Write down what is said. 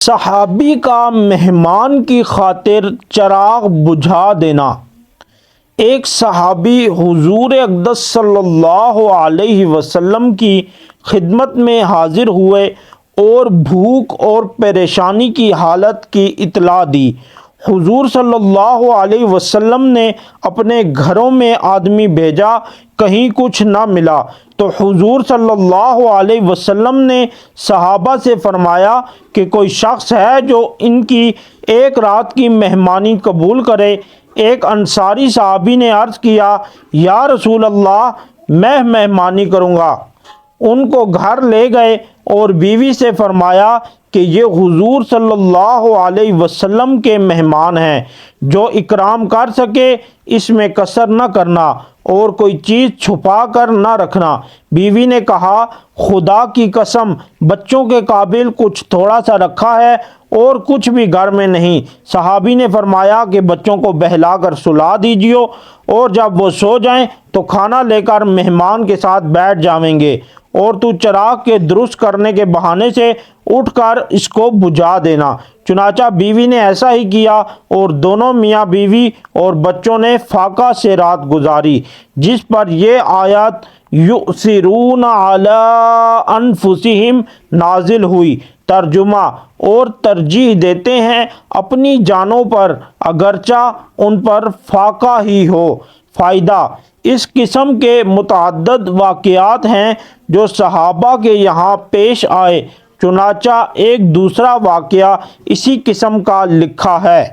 صحابی کا مہمان کی خاطر چراغ بجھا دینا۔ ایک صحابی حضور اقدس صلی اللہ علیہ وسلم کی خدمت میں حاضر ہوئے اور بھوک اور پریشانی کی حالت کی اطلاع دی۔ حضور صلی اللہ علیہ وسلم نے اپنے گھروں میں آدمی بھیجا، کہیں کچھ نہ ملا تو حضور صلی اللہ علیہ وسلم نے صحابہ سے فرمایا کہ کوئی شخص ہے جو ان کی ایک رات کی مہمانی قبول کرے۔ ایک انصاری صحابی نے عرض کیا، یا رسول اللہ، میں مہمانی کروں گا۔ ان کو گھر لے گئے اور بیوی سے فرمایا کہ یہ حضور صلی اللہ علیہ وسلم کے مہمان ہیں، جو اکرام کر سکے اس میں کسر نہ کرنا اور کوئی چیز چھپا کر نہ رکھنا۔ بیوی نے کہا، خدا کی قسم، بچوں کے قابل کچھ تھوڑا سا رکھا ہے اور کچھ بھی گھر میں نہیں۔ صحابی نے فرمایا کہ بچوں کو بہلا کر سلا دیجیے اور جب وہ سو جائیں تو کھانا لے کر مہمان کے ساتھ بیٹھ جاویں گے، اور تو چراغ کے درست کرنے کے بہانے سے اٹھ کر اس کو بجھا دینا۔ چنانچہ بیوی نے ایسا ہی کیا اور دونوں میاں بیوی اور بچوں نے فاقہ سے رات گزاری، جس پر یہ آیت یؤثرون علی انفسہم نازل ہوئی۔ ترجمہ: اور ترجیح دیتے ہیں اپنی جانوں پر اگرچہ ان پر فاقہ ہی ہو۔ فائدہ: اس قسم کے متعدد واقعات ہیں جو صحابہ کے یہاں پیش آئے، چنانچہ ایک دوسرا واقعہ اسی قسم کا لکھا ہے۔